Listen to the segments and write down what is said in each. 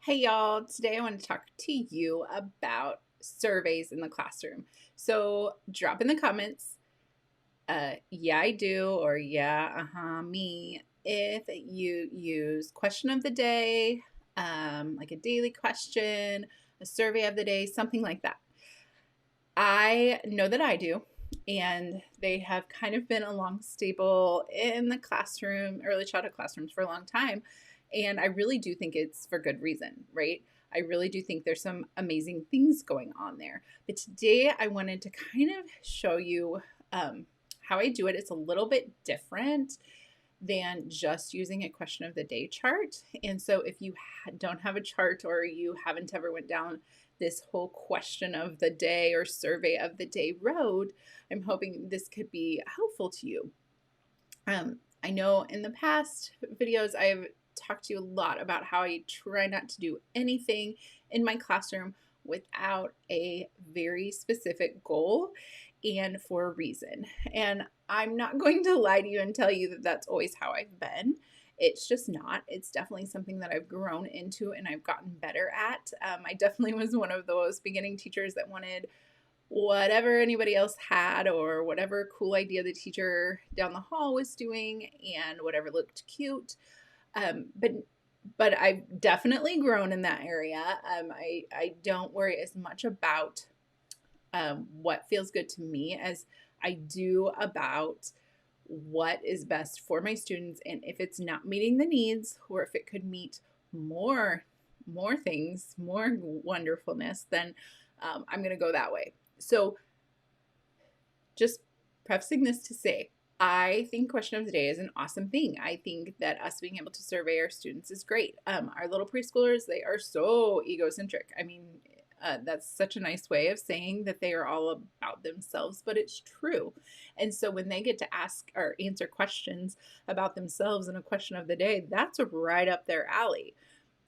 Hey y'all, today I want to talk to you about surveys in the classroom. So drop in the comments, yeah, I do, or yeah, me, if you use question of the day, like a daily question, a survey of the day, something like that. I know that I do, and they have kind of been a long staple in the classroom, early childhood classrooms for a long time. And I really do think it's for good reason, right? I really do think there's some amazing things going on there. But today I wanted to kind of show you how I do it. It's a little bit different than just using a question of the day chart. And so if you don't have a chart or you haven't ever went down this whole question of the day or survey of the day road, I'm hoping this could be helpful to you. I know in the past videos I've talked to you a lot about how I try not to do anything in my classroom without a very specific goal and for a reason. And I'm not going to lie to you and tell you that that's always how I've been. It's just not. It's definitely something that I've grown into and I've gotten better at. I definitely was one of those beginning teachers that wanted whatever anybody else had or whatever cool idea the teacher down the hall was doing and whatever looked cute. But I've definitely grown in that area. I don't worry as much about what feels good to me as I do about what is best for my students, and if it's not meeting the needs or if it could meet more things, more wonderfulness, then I'm going to go that way. So just prefacing this to say, I think question of the day is an awesome thing. I think that us being able to survey our students is great. Our little preschoolers, they are so egocentric. I mean, that's such a nice way of saying that they are all about themselves, but it's true. And so when they get to ask or answer questions about themselves in a question of the day, that's right up their alley.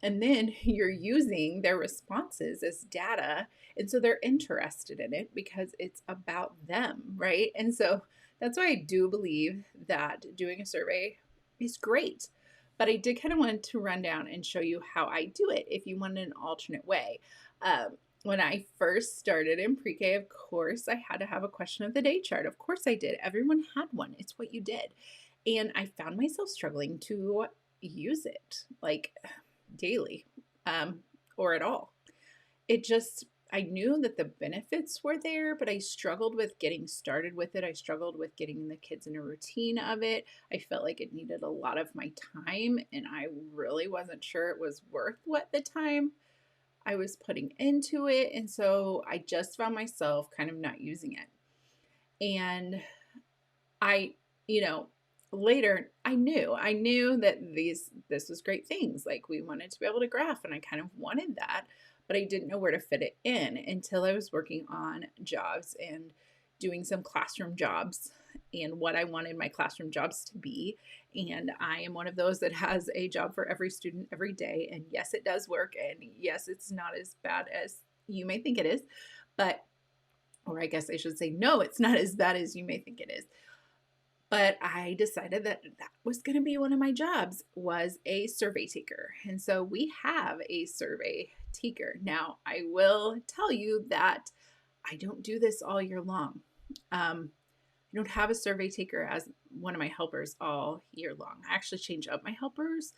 And then you're using their responses as data. And so they're interested in it because it's about them, right? And so that's why I do believe that doing a survey is great. But I did kind of want to run down and show you how I do it if you want an alternate way. When I first started in pre-K, of course, I had to have a question of the day chart. Of course I did. Everyone had one. It's what you did. And I found myself struggling to use it. Like, daily or at all. It just, I knew that the benefits were there, but I struggled with getting started with it. I struggled with getting the kids in a routine of it. I felt like it needed a lot of my time, and I really wasn't sure it was worth what the time I was putting into it. And so I just found myself kind of not using it. And I, you know, later I knew that this was great things. Like we wanted to be able to graph and I kind of wanted that, but I didn't know where to fit it in until I was working on jobs and doing some classroom jobs and what I wanted my classroom jobs to be. And I am one of those that has a job for every student every day. And yes, it does work. And yes, it's not as bad as you may think it is, but, or I guess I should say, no, it's not as bad as you may think it is. But I decided that that was going to be one of my jobs, was a survey taker. And so we have a survey taker. Now, I will tell you that I don't do this all year long. I don't have a survey taker as one of my helpers all year long. I actually change up my helpers,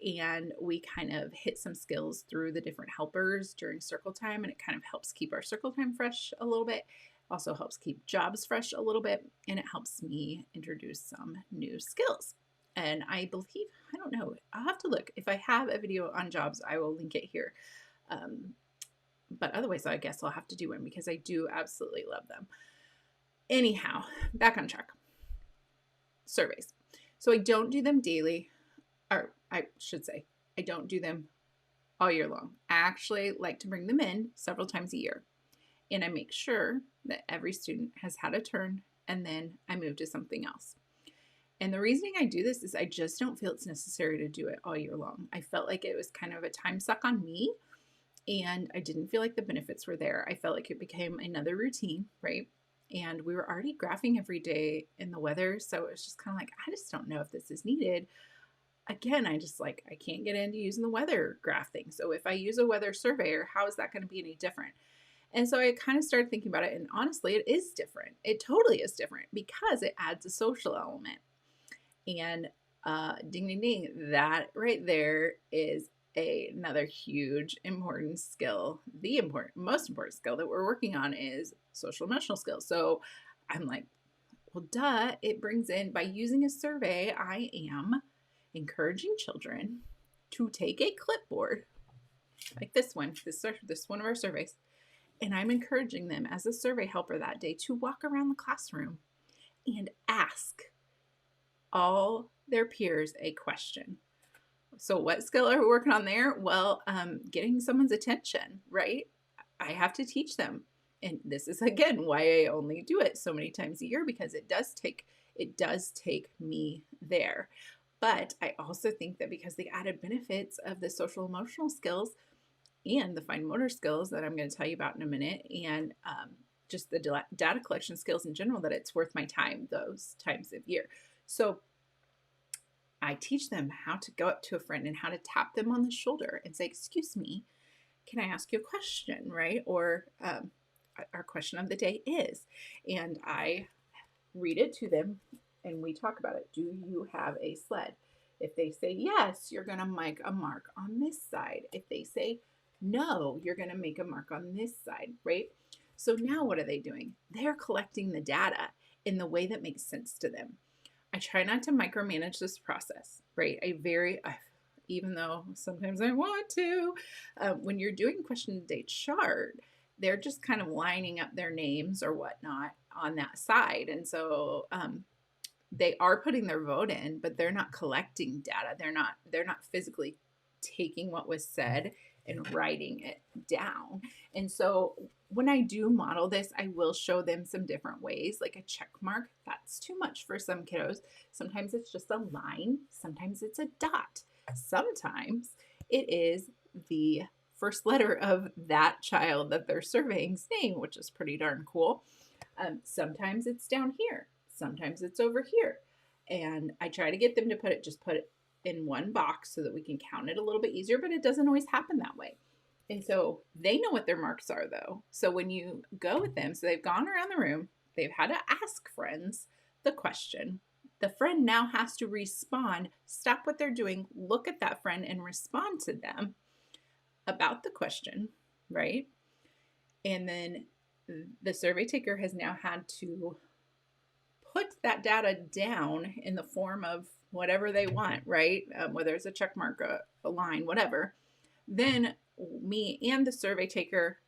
and we kind of hit some skills through the different helpers during circle time, and it kind of helps keep our circle time fresh a little bit. Also helps keep jobs fresh a little bit, and it helps me introduce some new skills. And I believe, I don't know, I'll have to look. If I have a video on jobs, I will link it here. But otherwise, I guess I'll have to do one because I do absolutely love them. Anyhow, back on track. Surveys. So I don't do them daily, or I should say, I don't do them all year long. I actually like to bring them in several times a year. And I make sure that every student has had a turn, and then I move to something else. And the reasoning I do this is I just don't feel it's necessary to do it all year long. I felt like it was kind of a time suck on me, and I didn't feel like the benefits were there. I felt like it became another routine, right? And we were already graphing every day in the weather, so it was just kind of like, I just don't know if this is needed. again, I can't get into using the weather graph thing. So if I use a weather surveyor, how is that going to be any different? And so I kind of started thinking about it. And honestly, it is different. It totally is different because it adds a social element. And ding, ding, ding, that right there is another huge important skill. The most important skill that we're working on is social emotional skills. So I'm like, well, duh, it brings in, by using a survey, I am encouraging children to take a clipboard like this one of our surveys, and I'm encouraging them as a survey helper that day to walk around the classroom and ask all their peers a question. So what skill are we working on there? Well, getting someone's attention, right? I have to teach them. And this is again why I only do it so many times a year, because it does take me there. But I also think that because the added benefits of the social emotional skills and the fine motor skills that I'm going to tell you about in a minute, and just the data collection skills in general, that it's worth my time those times of year. So I teach them how to go up to a friend and how to tap them on the shoulder and say, excuse me, can I ask you a question, right? Or our question of the day is, and I read it to them and we talk about it. Do you have a sled? If they say yes, you're going to make a mark on this side. If they say no, you're going to make a mark on this side, right? So now what are they doing? They're collecting the data in the way that makes sense to them. I try not to micromanage this process, right? Even though sometimes I want to, when you're doing question of the day chart, they're just kind of lining up their names or whatnot on that side. And so they are putting their vote in, but they're not collecting data. They're not physically taking what was said and writing it down. And so when I do model this, I will show them some different ways, like a check mark. That's too much for some kiddos. Sometimes it's just a line. Sometimes it's a dot. Sometimes it is the first letter of that child that they're surveying's name, which is pretty darn cool. Sometimes it's down here. Sometimes it's over here. And I try to get them to put it in one box so that we can count it a little bit easier, but it doesn't always happen that way. And so they know what their marks are though. So when you go with them, so they've gone around the room, they've had to ask friends the question. The friend now has to respond, stop what they're doing, look at that friend and respond to them about the question, right? And then the survey taker has now had to put that data down in the form of whatever they want, right? Whether it's a check mark, a line, whatever. Then me and the survey taker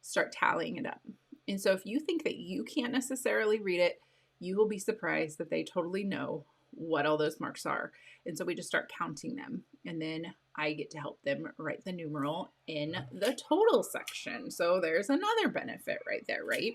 start tallying it up. And so if you think that you can't necessarily read it, you will be surprised that they totally know what all those marks are. And so we just start counting them. And then I get to help them write the numeral in the total section. So there's another benefit right there, right?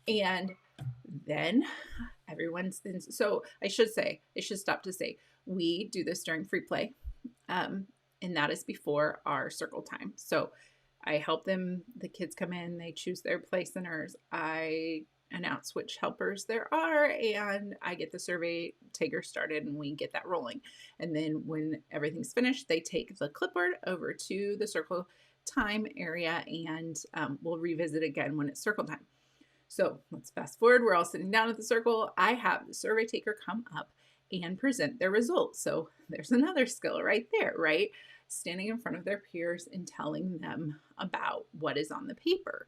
And then so I should stop to say, we do this during free play. And that is before our circle time. So I help them, the kids come in, they choose their play centers. I announce which helpers there are, and I get the survey taker started and we get that rolling. And then when everything's finished, they take the clipboard over to the circle time area, and we'll revisit again when it's circle time. So let's fast forward. We're all sitting down at the circle. I have the survey taker come up and present their results. So there's another skill right there, right? Standing in front of their peers and telling them about what is on the paper.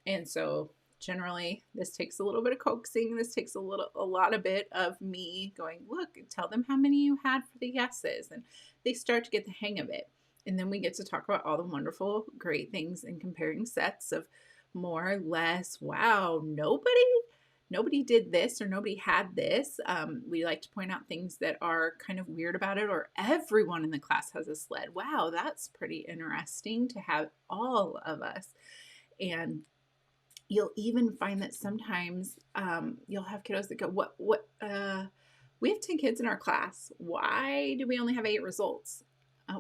And so generally this takes a little bit of coaxing. This takes a lot of bit of me going, look, tell them how many you had for the yeses. And they start to get the hang of it. And then we get to talk about all the wonderful, great things and comparing sets of more, less, wow, nobody did this or nobody had this. We like to point out things that are kind of weird about it, or everyone in the class has a sled. Wow, that's pretty interesting to have all of us. And you'll even find that sometimes you'll have kiddos that go, we have 10 kids in our class. Why do we only have 8 results?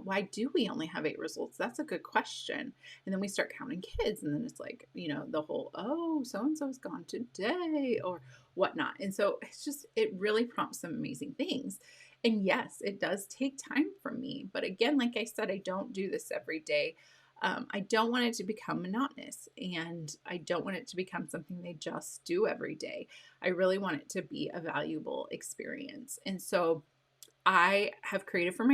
Why do we only have 8 results? That's a good question. And then we start counting kids, and then it's like, the whole, oh, so-and-so's gone today or whatnot. And so it really prompts some amazing things. And yes, it does take time from me. But again, like I said, I don't do this every day. I don't want it to become monotonous, and I don't want it to become something they just do every day. I really want it to be a valuable experience. And so I have created for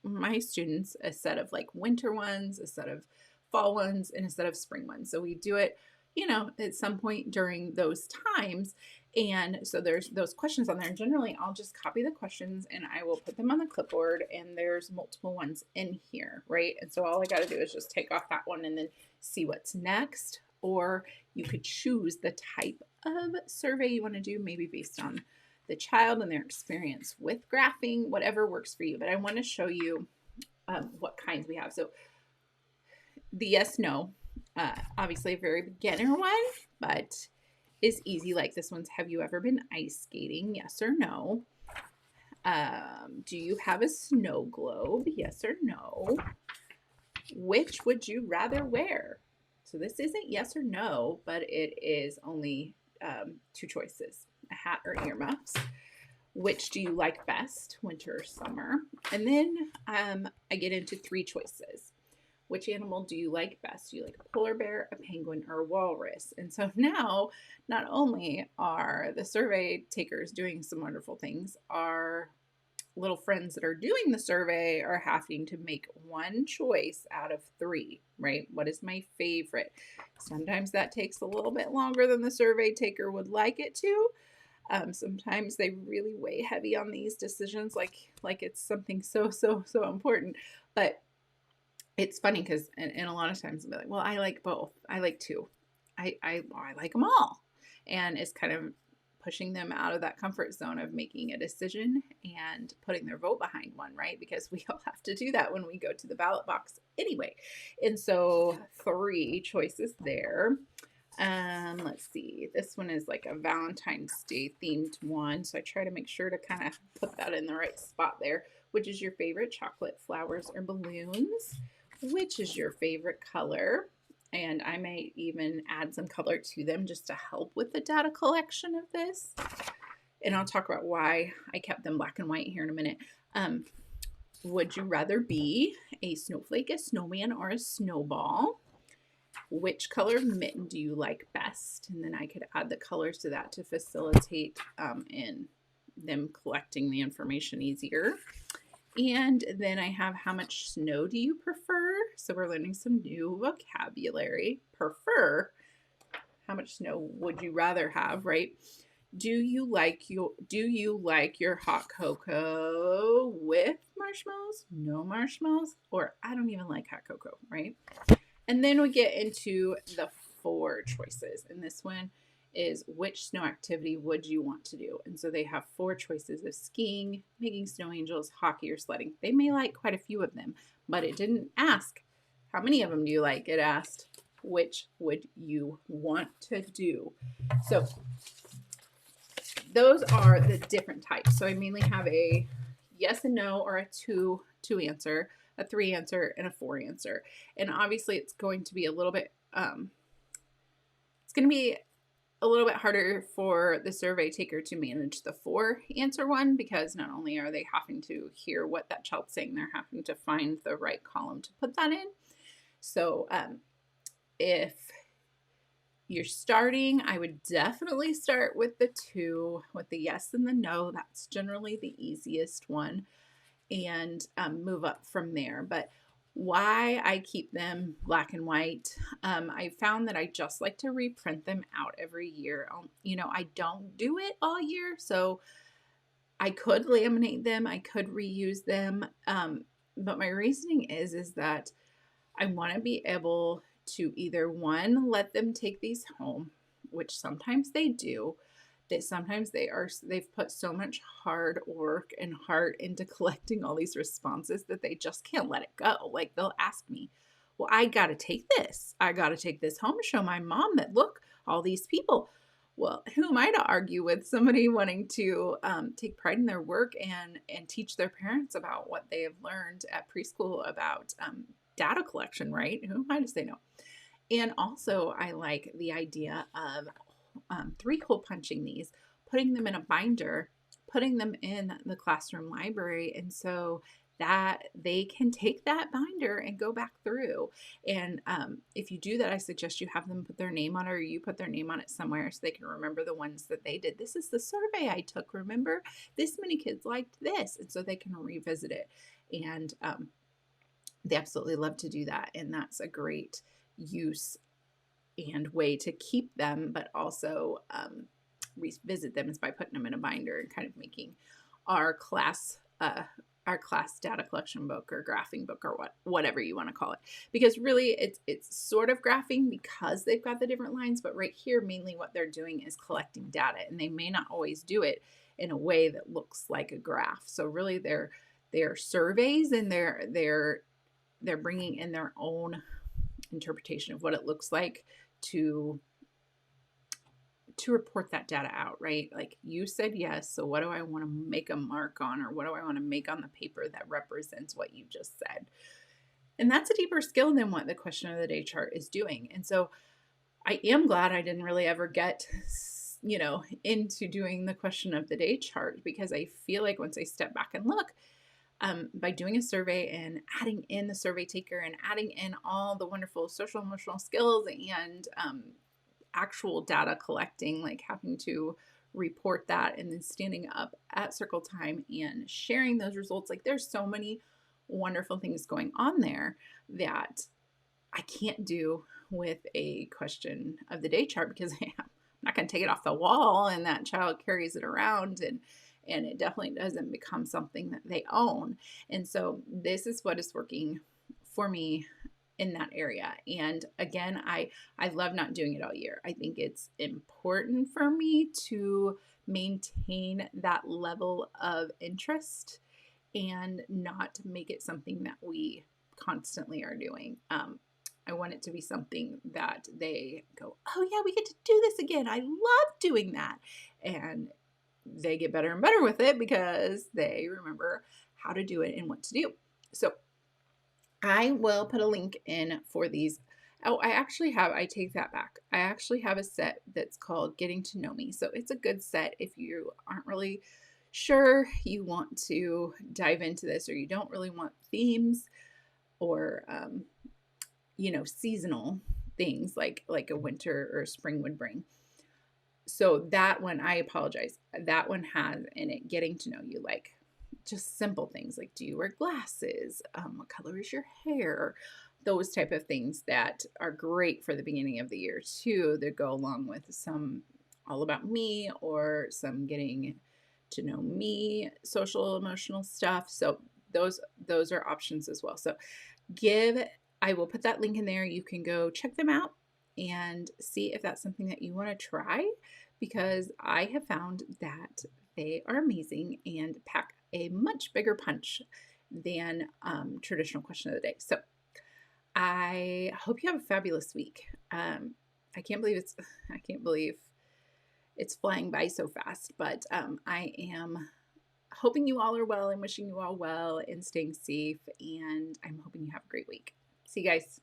my students a set of like winter ones, a set of fall ones, and a set of spring ones. So we do it, at some point during those times. And so there's those questions on there. And generally, I'll just copy the questions and I will put them on the clipboard. And there's multiple ones in here, right? And so all I got to do is just take off that one and then see what's next. Or you could choose the type of survey you want to do, maybe based on the child and their experience with graphing, whatever works for you. But I want to show you what kinds we have. So the yes, no, obviously a very beginner one, but is easy. Like this one's, have you ever been ice skating? Yes or no. Do you have a snow globe? Yes or no. Which would you rather wear? So this isn't yes or no, but it is only two choices, a hat or earmuffs. Which do you like best, winter or summer? And then I get into three choices. Which animal do you like best? Do you like a polar bear, a penguin, or a walrus? And so now, not only are the survey takers doing some wonderful things, our little friends that are doing the survey are having to make one choice out of three, right? What is my favorite? Sometimes that takes a little bit longer than the survey taker would like it to. Sometimes they really weigh heavy on these decisions, like it's something so important. But it's funny because, and a lot of times I'll be like, well, I like both. I like two. I like them all. And it's kind of pushing them out of that comfort zone of making a decision and putting their vote behind one, right? Because we all have to do that when we go to the ballot box anyway. And so three choices there. Let's see. This one is like a Valentine's Day themed one. So I try to make sure to kind of put that in the right spot there. Which is your favorite chocolate, flowers, or balloons? Which is your favorite color? And I may even add some color to them just to help with the data collection of this. And I'll talk about why I kept them black and white here in a minute. Would you rather be a snowflake, a snowman, or a snowball? Which color mitten do you like best? And then I could add the colors to that to facilitate in them collecting the information easier. And then I have, how much snow do you prefer? So we're learning some new vocabulary. Prefer. How much snow would you rather have, right? Do you like your hot cocoa with marshmallows? No marshmallows? Or I don't even like hot cocoa, right? And then we get into the four choices. And this one is, which snow activity would you want to do? And so they have four choices of skiing, making snow angels, hockey, or sledding. They may like quite a few of them, but it didn't ask how many of them do you like. It asked, which would you want to do? So those are the different types. So I mainly have a yes and no, or a two answer, a three answer, and a four answer. And obviously it's going to be a little bit harder for the survey taker to manage the four answer one, because not only are they having to hear what that child's saying, they're having to find the right column to put that in. So if you're starting, I would definitely start with the two, with the yes and the no. That's generally the easiest one, and move up from there. But why I keep them black and white, I found that I just like to reprint them out every year. I don't do it all year, so I could laminate them, I could reuse them, but my reasoning is that I want to be able to either, one, let them take these home, which sometimes they do. That sometimes they've put so much hard work and heart into collecting all these responses that they just can't let it go. Like, they'll ask me, well, I got to take this. I got to take this home, show my mom that, look, all these people. Well, who am I to argue with somebody wanting to take pride in their work and teach their parents about what they have learned at preschool about data collection, right? Who am I to say no? And also, I like the idea of 3-hole punching these, putting them in a binder, putting them in the classroom library. And so that they can take that binder and go back through. And if you do that, I suggest you have them put their name on it, or you put their name on it somewhere so they can remember the ones that they did. This is the survey I took. Remember, this many kids liked this. And so they can revisit it. And they absolutely love to do that. And that's a great use and way to keep them, but also revisit them, is by putting them in a binder and kind of making our class data collection book or graphing book, or whatever you want to call it. Because really it's sort of graphing because they've got the different lines, but right here mainly what they're doing is collecting data, and they may not always do it in a way that looks like a graph. So really they're surveys, and they're bringing in their own interpretation of what it looks like to report that data out, right? Like, you said yes, so what do I want to make a mark on, or what do I want to make on the paper that represents what you just said? And that's a deeper skill than what the question of the day chart is doing. And so I am glad I didn't really ever get, into doing the question of the day chart, because I feel like once I step back and look, by doing a survey and adding in the survey taker and adding in all the wonderful social emotional skills and actual data collecting, like having to report that and then standing up at circle time and sharing those results, like there's so many wonderful things going on there that I can't do with a question of the day chart, because I'm not going to take it off the wall and that child carries it around, and it definitely doesn't become something that they own. And so this is what is working for me in that area. And again, I love not doing it all year. I think it's important for me to maintain that level of interest and not make it something that we constantly are doing. I want it to be something that they go, oh yeah, we get to do this again. I love doing that. And they get better and better with it because they remember how to do it and what to do. So I will put a link in for these. Oh, I take that back. I actually have a set that's called Getting to Know Me. So it's a good set if you aren't really sure you want to dive into this, or you don't really want themes or, seasonal things like a winter or spring would bring. So that one, I apologize. That one has in it Getting to Know You, like just simple things like, do you wear glasses? What color is your hair? Those type of things that are great for the beginning of the year too, that go along with some all about me or some getting to know me, social emotional stuff. So those are options as well. So I will put that link in there. You can go check them out and see if that's something that you want to try, because I have found that they are amazing and pack a much bigger punch than traditional question of the day. So I hope you have a fabulous week. I can't believe it's flying by so fast, but I am hoping you all are well and wishing you all well and staying safe. And I'm hoping you have a great week. See you guys.